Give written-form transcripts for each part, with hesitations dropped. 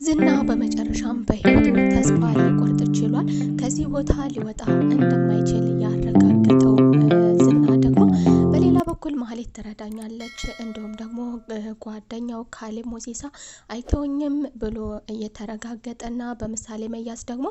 ዝና በመጨረሻም በህይወቱ ተስፋ ሊቆርጥ ችሏል። ከዚህ ቦታ ሊወጣ እንደማይችል ያረጋገጠው ዝና ደግሞ በሌላ በኩል ማህሌት ትረዳኛለች፣ እንዲሁም ደግሞ ጓደኛው ካሌብ ሞሲሳ አይተውኝም ብሎ እየተረጋገጠና በምሳሌ መያዝ ደግሞ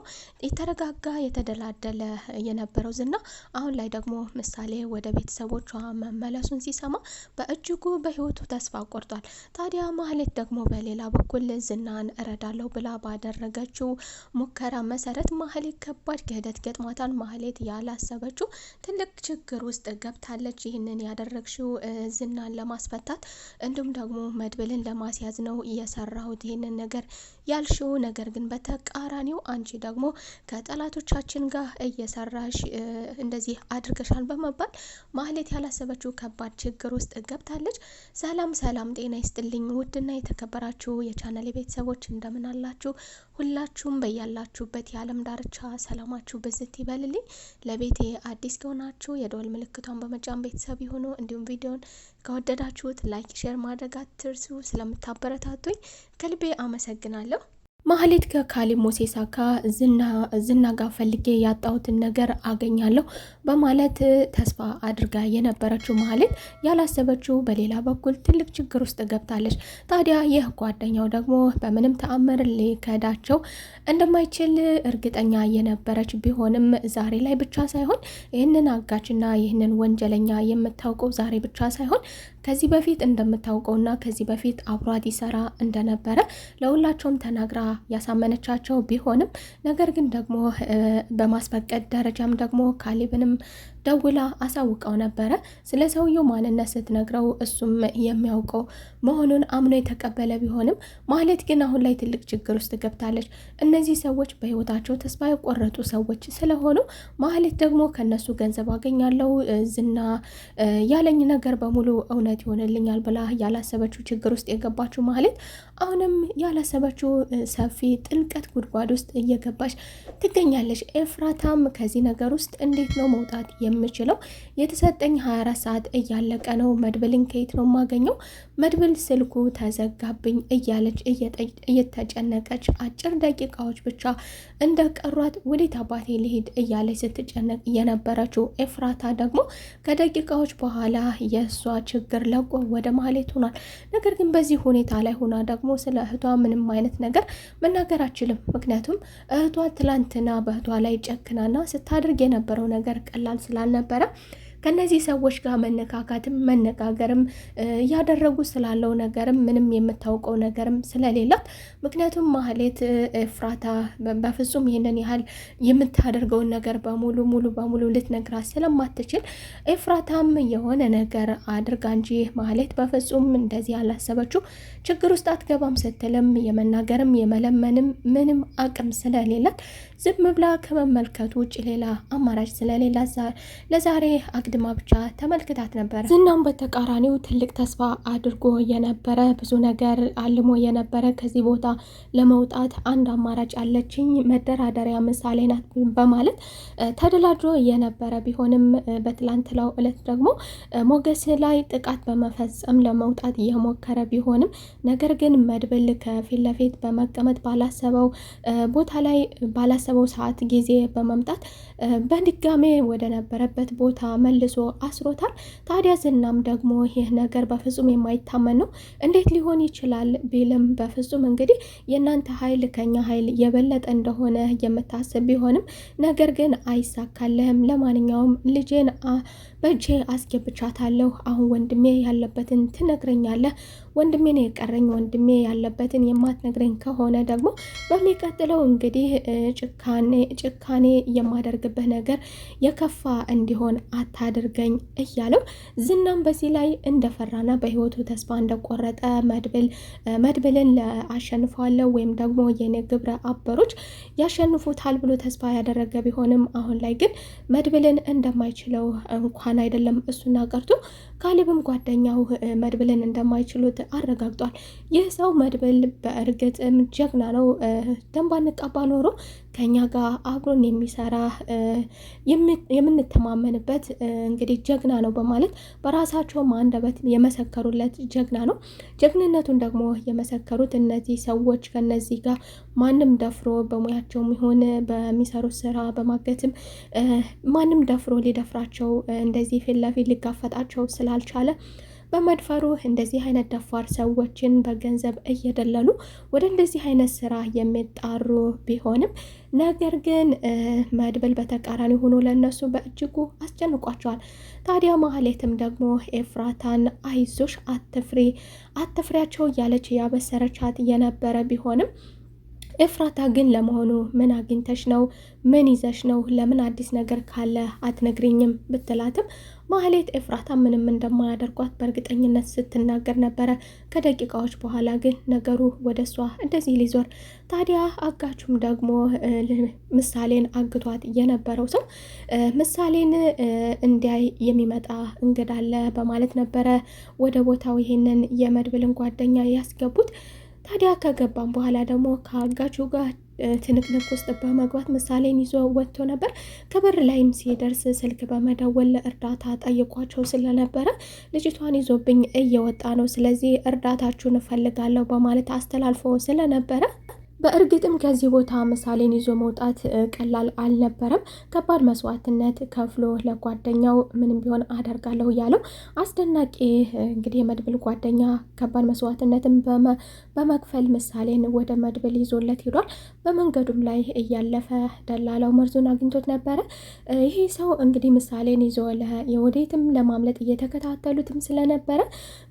የተረጋጋ የተደላደለ የነበረው ዝና አሁን ላይ ደግሞ ምሳሌ ወደ ቤተሰቦቿ መመለሱን ሲሰማ በእጅጉ በህይወቱ ተስፋ ቆርጧል። ታዲያ ማህሌት ደግሞ በሌላ በኩል ዝናን እረዳለሁ ብላ ባደረገችው ሙከራ መሰረት ማህሌት ከባድ ክህደት ገጥሟታል። ማህሌት ያላሰበችው ትልቅ ችግር ውስጥ ገብታለች። ይህንን ያደረግሽው ዝናን ለማስፈታት እንዲሁም ደግሞ መድብልን ለማስያዝ ነው የሰራሁት ይህንን ነገር ያልሽው፣ ነገር ግን በተቃራኒው አንቺ ደግሞ ከጠላቶቻችን ጋር እየሰራሽ እንደዚህ አድርገሻል በመባል ማህሌት ያላሰበችው ከባድ ችግር ውስጥ ገብታለች። ሰላም ሰላም፣ ጤና ይስጥልኝ ውድና የተከበራችሁ የቻናሌ ቤተሰቦች እንደምን አላችሁ? ሁላችሁም በያላችሁበት የዓለም ዳርቻ ሰላማችሁ ብዝት ይበልልኝ። ለቤቴ አዲስ ከሆናችሁ የደወል ምልክቷን በመጫን ቤተሰብ ይሁኑ። እንዲሁም ቪዲዮን ከወደዳችሁት ላይክ፣ ሼር ማድረግ አትርሱ። ስለምታበረታቱኝ ከልቤ አመሰግናለሁ። ማህሌት ከካሌብ ሞሲሳ ጋር ዝና ጋር ፈልጌ ያጣሁትን ነገር አገኛለሁ በማለት ተስፋ አድርጋ የነበረችው ማህሌት ያላሰበችው በሌላ በኩል ትልቅ ችግር ውስጥ ገብታለች። ታዲያ ይህ ጓደኛው ደግሞ በምንም ተአምር ሊከዳቸው እንደማይችል እርግጠኛ የነበረች ቢሆንም ዛሬ ላይ ብቻ ሳይሆን ይህንን አጋችና ይህንን ወንጀለኛ የምታውቀው ዛሬ ብቻ ሳይሆን ከዚህ በፊት እንደምታውቀውና ከዚህ በፊት አብሯት ይሰራ እንደነበረ ለሁላቸውም ተናግራ ያሳመነቻቸው ቢሆንም ነገር ግን ደግሞ በማስፈቀድ ደረጃም ደግሞ ካሌብንም ደውላ አሳውቀው ነበረ። ስለ ሰውየው ማንነት ስትነግረው እሱም የሚያውቀው መሆኑን አምኖ የተቀበለ ቢሆንም ማህሌት ግን አሁን ላይ ትልቅ ችግር ውስጥ ገብታለች። እነዚህ ሰዎች በህይወታቸው ተስፋ የቆረጡ ሰዎች ስለሆኑ ማህሌት ደግሞ ከነሱ ገንዘብ አገኛለሁ፣ ዝና ያለኝ ነገር በሙሉ እውነት ይሆንልኛል ብላ ያላሰበችው ችግር ውስጥ የገባችው ማህሌት አሁንም ያላሰበችው ሰፊ ጥልቀት ጉድጓድ ውስጥ እየገባች ትገኛለች። ኤፍራታም ከዚህ ነገር ውስጥ እንዴት ነው መውጣት የምችለው? የተሰጠኝ 24 ሰዓት እያለቀ ነው። መድብልን ከየት ነው የማገኘው? መድብል ስልኩ ተዘጋብኝ እያለች እየተጨነቀች አጭር ደቂቃዎች ብቻ እንደቀሯት ወዴት አባቴ ልሄድ እያለች ስትጨነቅ የነበረችው ኤፍራታ ደግሞ ከደቂቃዎች በኋላ የእሷ ችግር ለቆ ወደ ማህሌት ሆኗል። ነገር ግን በዚህ ሁኔታ ላይ ሆና ደግሞ ስለ እህቷ ምንም አይነት ነገር መናገር አችልም። ምክንያቱም እህቷ ትላንትና በእህቷ ላይ ጨክናና ስታደርግ የነበረው ነገር ቀላል ስላልነበረ ከነዚህ ሰዎች ጋር መነካካትም መነጋገርም እያደረጉ ስላለው ነገርም ምንም የምታውቀው ነገርም ስለሌላት፣ ምክንያቱም ማህሌት ኤፍራታ በፍጹም ይህንን ያህል የምታደርገውን ነገር ሙሉ በሙሉ ልትነግራት ስለማትችል ኤፍራታም የሆነ ነገር አድርጋ እንጂ ማህሌት በፍጹም እንደዚህ ያላሰበችው ችግር ውስጥ አትገባም ስትልም የመናገርም የመለመንም ምንም አቅም ስለሌላት ዝም ብላ ከመመልከቱ ውጭ ሌላ አማራጭ ስለሌላት ለዛሬ አግድማ ብቻ ተመልክታት ነበር። ዝናም በተቃራኒው ትልቅ ተስፋ አድርጎ የነበረ ብዙ ነገር አልሞ የነበረ ከዚህ ቦታ ለመውጣት አንድ አማራጭ አለችኝ፣ መደራደሪያ ምሳሌ ናት በማለት ተደላድሮ የነበረ ቢሆንም በትላንትናው ዕለት ደግሞ ሞገስ ላይ ጥቃት በመፈጸም ለመውጣት የሞከረ ቢሆንም ነገር ግን መድብል ከፊት ለፊት በመቀመጥ ባላሰበው ቦታ ላይ ባላሰበው ሰዓት ጊዜ በመምጣት በድጋሜ ወደ ነበረበት ቦታ መልሶ አስሮታል። ታዲያ ዝናም ደግሞ ይህ ነገር በፍጹም የማይታመን ነው፣ እንዴት ሊሆን ይችላል ቢልም በፍጹም እንግዲህ የእናንተ ኃይል ከኛ ኃይል የበለጠ እንደሆነ የምታስብ ቢሆንም ነገር ግን አይሳካልህም። ለማንኛውም ልጄን በእጄ አስገብቻታለሁ። አሁን ወንድሜ ያለበትን ትነግረኛለህ። ወንድሜ ነው የቀረኝ። ወንድሜ ያለበትን የማትነግረኝ ከሆነ ደግሞ በሚቀጥለው እንግዲህ ጭካኔ የማደርግበት ነገር የከፋ እንዲሆን አታድርገኝ እያለው ዝናም በዚህ ላይ እንደፈራና በህይወቱ ተስፋ እንደቆረጠ መድብልን አሸንፈዋለሁ ወይም ደግሞ የኔ ግብረ አበሮች ያሸንፉታል ብሎ ተስፋ ያደረገ ቢሆንም አሁን ላይ ግን መድብልን እንደማይችለው እንኳን አይደለም እሱና ቀርቶ ካሌብም ጓደኛው መድብልን እንደማይችሉት አረጋግጧል። ይህ ሰው መድብል በእርግጥም ጀግና ነው። ደንባ ንቃባ ኖሮ ከኛ ጋር አብሮን የሚሰራ የምንተማመንበት እንግዲህ ጀግና ነው በማለት በራሳቸው አንደበት የመሰከሩለት ጀግና ነው። ጀግንነቱን ደግሞ የመሰከሩት እነዚህ ሰዎች ከነዚህ ጋር ማንም ደፍሮ በሙያቸውም ይሁን በሚሰሩት ስራ በማገትም ማንም ደፍሮ ሊደፍራቸው እንደዚህ ፊት ለፊት ሊጋፈጣቸው ስላልቻለ በመድፈሩ እንደዚህ አይነት ደፋር ሰዎችን በገንዘብ እየደለሉ ወደ እንደዚህ አይነት ስራ የሚጣሩ ቢሆንም ነገር ግን መድብል በተቃራኒ ሆኖ ለነሱ በእጅጉ አስጨንቋቸዋል። ታዲያ ማህሌትም ደግሞ ኤፍራታን አይዞሽ፣ አትፍሪያቸው እያለች ያበሰረቻት የነበረ ቢሆንም ኤፍራታ ግን ለመሆኑ ምን አግኝተሽ ነው? ምን ይዘሽ ነው? ለምን አዲስ ነገር ካለ አትነግሪኝም? ብትላትም ማህሌት ኤፍራታ ምንም እንደማያደርጓት በእርግጠኝነት ስትናገር ነበረ። ከደቂቃዎች በኋላ ግን ነገሩ ወደ እሷ እንደዚህ ሊዞር፣ ታዲያ አጋቹም ደግሞ ምሳሌን አግቷት የነበረው ሰው ምሳሌን እንዲያይ የሚመጣ እንግዳ አለ በማለት ነበረ ወደ ቦታው ይሄንን የመድብልን ጓደኛ ያስገቡት። ታዲያ ከገባም በኋላ ደግሞ ከአጋቹ ጋር ትንቅንቅ ውስጥ በመግባት ምሳሌን ይዞ ወጥቶ ነበር። ከበር ላይም ሲደርስ ስልክ በመደወል እርዳታ ጠይቋቸው ስለነበረ ልጅቷን ይዞብኝ እየወጣ ነው፣ ስለዚህ እርዳታችሁን እፈልጋለሁ በማለት አስተላልፎ ስለነበረ በእርግጥም ከዚህ ቦታ ምሳሌን ይዞ መውጣት ቀላል አልነበረም። ከባድ መስዋዕትነት ከፍሎ ለጓደኛው ምንም ቢሆን አደርጋለሁ እያለው አስደናቂ እንግዲህ የመድብል ጓደኛ ከባድ መስዋዕትነትን በመክፈል ምሳሌን ወደ መድብል ይዞለት ሄዷል። በመንገዱም ላይ እያለፈ ደላላው መርዙን አግኝቶት ነበረ። ይሄ ሰው እንግዲህ ምሳሌን ይዞ ወዴትም ለማምለጥ እየተከታተሉትም ስለነበረ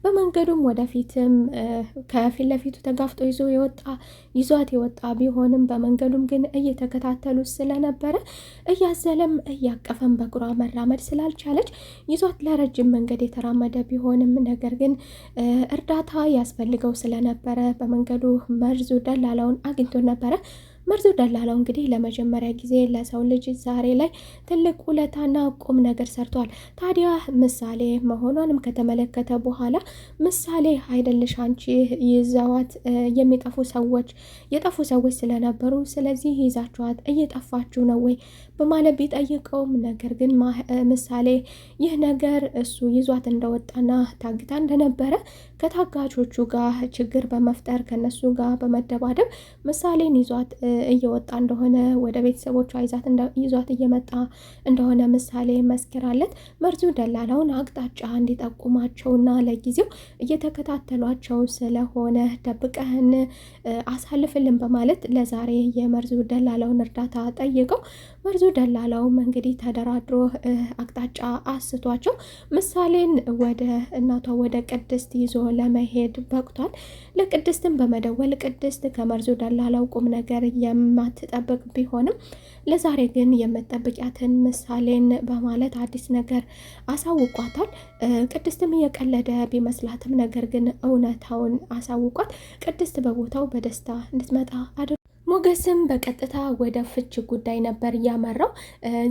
በመንገዱም ወደፊትም ከፊት ለፊቱ ተጋፍጦ ይዟት የወጣ ቢሆንም በመንገዱም ግን እየተከታተሉ ስለነበረ እያዘለም እያቀፈም በእግሯ መራመድ ስላልቻለች ይዟት ለረጅም መንገድ የተራመደ ቢሆንም ነገር ግን እርዳታ ያስፈልገው ስለነበረ በመንገዱ መርዙ ደላላውን አግኝቶ ነበረ። መርዙ ደላላው እንግዲህ ለመጀመሪያ ጊዜ ለሰው ልጅ ዛሬ ላይ ትልቅ ውለታና ቁም ነገር ሰርቷል። ታዲያ ምሳሌ መሆኗንም ከተመለከተ በኋላ ምሳሌ አይደለሽ አንቺ ይዘዋት የጠፉ ሰዎች ስለነበሩ ስለዚህ ይዛችኋት እየጠፋችሁ ነው ወይ በማለት ቢጠይቀውም ነገር ግን ምሳሌ ይህ ነገር እሱ ይዟት እንደወጣና ታግታ እንደነበረ ከታጋቾቹ ጋር ችግር በመፍጠር ከነሱ ጋር በመደባደብ ምሳሌን ይዟት እየወጣ እንደሆነ ወደ ቤተሰቦቿ ይዟት እየመጣ እንደሆነ ምሳሌ መስክራለት መርዙ ደላላውን አቅጣጫ እንዲጠቁማቸውና ለጊዜው እየተከታተሏቸው ስለሆነ ደብቀህን አሳልፍልን በማለት ለዛሬ የመርዙ ደላላውን እርዳታ ጠይቀው መርዙ ደላላውም እንግዲህ ተደራድሮ አቅጣጫ አስቷቸው ምሳሌን ወደ እናቷ ወደ ቅድስት ይዞ ለመሄድ በቅቷል። ለቅድስትን በመደወል ቅድስት ከመርዙ ደላላው ቁም ነገር የማትጠብቅ ቢሆንም ለዛሬ ግን የምትጠብቂያትን ምሳሌን በማለት አዲስ ነገር አሳውቋታል። ቅድስትም እየቀለደ ቢመስላትም ነገር ግን እውነታውን አሳውቋት ቅድስት በቦታው በደስታ እንድትመጣ ሞገስም በቀጥታ ወደ ፍች ጉዳይ ነበር ያመራው።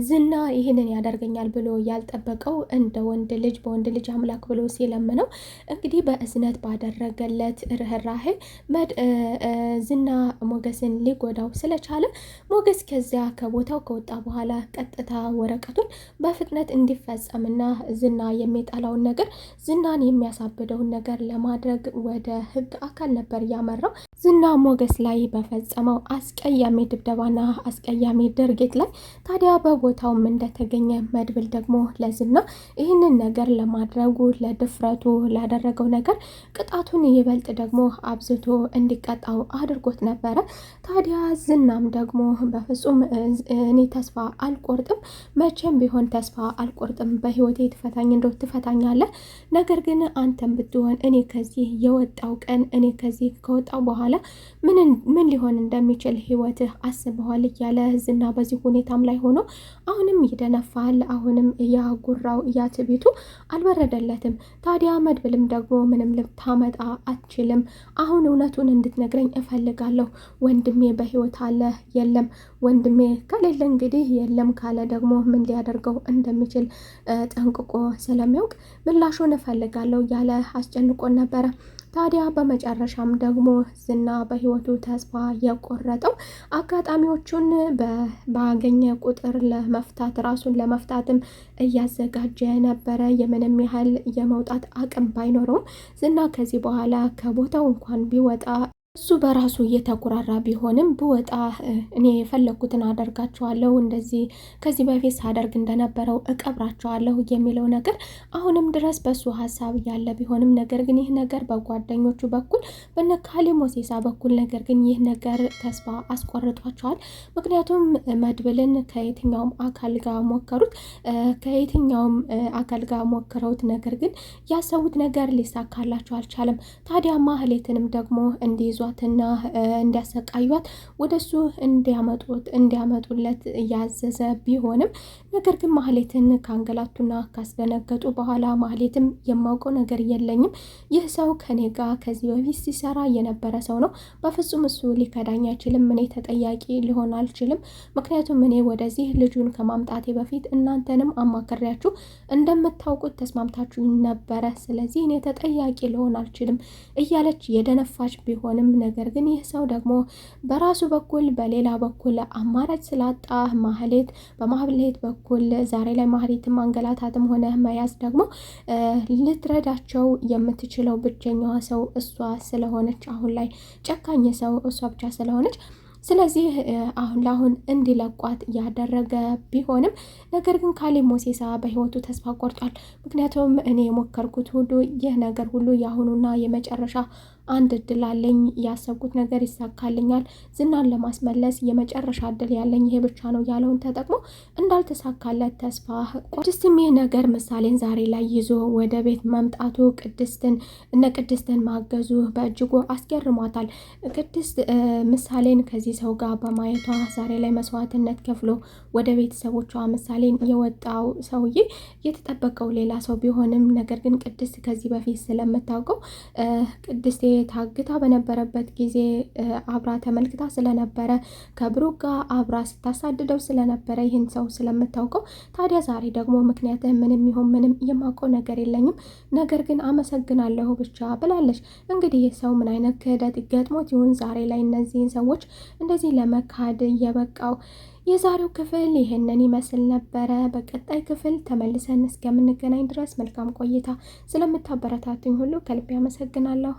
ዝና ይህንን ያደርገኛል ብሎ ያልጠበቀው እንደ ወንድ ልጅ በወንድ ልጅ አምላክ ብሎ ሲለምነው እንግዲህ በእዝነት ባደረገለት ርህራሄ ዝና ሞገስን ሊጎዳው ስለቻለ ሞገስ ከዚያ ከቦታው ከወጣ በኋላ ቀጥታ ወረቀቱን በፍጥነት እንዲፈጸምና ዝና የሚጠላውን ነገር ዝናን የሚያሳብደውን ነገር ለማድረግ ወደ ሕግ አካል ነበር ያመራው። ዝና ሞገስ ላይ በፈጸመው አስቀያሚ ድብደባና አስቀያሚ ድርጊት ላይ ታዲያ በቦታውም እንደተገኘ መድብል ደግሞ ለዝና ይህንን ነገር ለማድረጉ ለድፍረቱ ላደረገው ነገር ቅጣቱን ይበልጥ ደግሞ አብዝቶ እንዲቀጣው አድርጎት ነበረ። ታዲያ ዝናም ደግሞ በፍጹም እኔ ተስፋ አልቆርጥም፣ መቼም ቢሆን ተስፋ አልቆርጥም፣ በህይወቴ ትፈታኝ እንደው ትፈታኛለህ፣ ነገር ግን አንተም ብትሆን እኔ ከዚህ የወጣው ቀን እኔ ከዚህ ከወጣው በኋላ ምን ሊሆን እንደሚችል ህይወትህ አስበዋል እያለ ዝና በዚህ ሁኔታም ላይ ሆኖ አሁንም ይደነፋል። አሁንም ያጉራው ያትቤቱ አልበረደለትም። ታዲያ መድብልም ደግሞ ምንም ልታመጣ አትችልም፣ አሁን እውነቱን እንድትነግረኝ እፈልጋለሁ። ወንድሜ በህይወት አለ የለም፣ ወንድሜ ከሌለ እንግዲህ የለም ካለ ደግሞ ምን ሊያደርገው እንደሚችል ጠንቅቆ ስለሚያውቅ ምላሹን እፈልጋለሁ እያለ አስጨንቆን ነበረ። ታዲያ በመጨረሻም ደግሞ ዝና በህይወቱ ተስፋ የቆረጠው አጋጣሚዎቹን ባገኘ ቁጥር ለመፍታት ራሱን ለመፍታትም እያዘጋጀ ነበረ። የምንም ያህል የመውጣት አቅም ባይኖረውም ዝና ከዚህ በኋላ ከቦታው እንኳን ቢወጣ እሱ በራሱ እየተኩራራ ቢሆንም ብወጣ እኔ የፈለኩትን አደርጋቸዋለሁ፣ እንደዚህ ከዚህ በፊት ሳደርግ እንደነበረው እቀብራቸዋለሁ የሚለው ነገር አሁንም ድረስ በሱ ሀሳብ ያለ ቢሆንም ነገር ግን ይህ ነገር በጓደኞቹ በኩል በነካሌ ሞሴሳ በኩል ነገር ግን ይህ ነገር ተስፋ አስቆርጧቸዋል። ምክንያቱም መድብልን ከየትኛውም አካል ጋር ሞከሩት፣ ከየትኛውም አካል ጋር ሞክረውት ነገር ግን ያሰቡት ነገር ሊሳካላቸው አልቻለም። ታዲያ ማህሌትንም ደግሞ እንዲይዟ ና እንዲያሰቃዩት ወደሱ እንዲያመጡለት ያዘዘ ቢሆንም ነገር ግን ማህሌትን ካንገላቱና ካስደነገጡ በኋላ ማህሌትም የማውቀው ነገር የለኝም፣ ይህ ሰው ከኔ ጋር ከዚህ በፊት ሲሰራ የነበረ ሰው ነው፣ በፍጹም እሱ ሊከዳኝ አይችልም፣ እኔ ተጠያቂ ሊሆን አልችልም፣ ምክንያቱም እኔ ወደዚህ ልጁን ከማምጣቴ በፊት እናንተንም አማክሬያችሁ እንደምታውቁት ተስማምታችሁ ነበረ፣ ስለዚህ እኔ ተጠያቂ ሊሆን አልችልም እያለች የደነፋች ቢሆንም ነገር ግን ይህ ሰው ደግሞ በራሱ በኩል በሌላ በኩል አማራጭ ስላጣ በማህሌት በኩል ዛሬ ላይ ማህሌትን ማንገላታትም ሆነ መያዝ ደግሞ ልትረዳቸው የምትችለው ብቸኛዋ ሰው እሷ ስለሆነች አሁን ላይ ጨካኝ ሰው እሷ ብቻ ስለሆነች ስለዚህ አሁን ለአሁን እንዲለቋት ያደረገ ቢሆንም ነገር ግን ካሌብ ሞሴሳ በህይወቱ ተስፋ ቆርጧል። ምክንያቱም እኔ የሞከርኩት ሁሉ ይህ ነገር ሁሉ የአሁኑና የመጨረሻ አንድ እድል አለኝ፣ ያሰብኩት ነገር ይሳካልኛል፣ ዝናን ለማስመለስ የመጨረሻ እድል ያለኝ ይሄ ብቻ ነው ያለውን ተጠቅሞ እንዳልተሳካለት ተስፋ ቅድስትም ይህ ነገር ምሳሌን ዛሬ ላይ ይዞ ወደ ቤት መምጣቱ ቅድስትን ማገዙ በእጅጉ አስገርሟታል። ቅድስት ምሳሌን ከዚህ ሰው ጋር በማየቷ ዛሬ ላይ መስዋዕትነት ከፍሎ ወደ ቤተሰቦቿ ምሳሌን የወጣው ሰውዬ የተጠበቀው ሌላ ሰው ቢሆንም ነገር ግን ቅድስት ከዚህ በፊት ስለምታውቀው ቅድስት ታግታ በነበረበት ጊዜ አብራ ተመልክታ ስለነበረ ከብሩክ ጋር አብራ ስታሳድደው ስለነበረ ይህን ሰው ስለምታውቀው ታዲያ ዛሬ ደግሞ ምክንያት ምንም ይሁን ምንም የማውቀው ነገር የለኝም፣ ነገር ግን አመሰግናለሁ ብቻ ብላለች። እንግዲህ ይህ ሰው ምን አይነት ክህደት ገጥሞት ይሁን ዛሬ ላይ እነዚህን ሰዎች እንደዚህ ለመካድ የበቃው? የዛሬው ክፍል ይህንን ይመስል ነበረ። በቀጣይ ክፍል ተመልሰን እስከምንገናኝ ድረስ መልካም ቆይታ። ስለምታበረታቱኝ ሁሉ ከልቤ አመሰግናለሁ።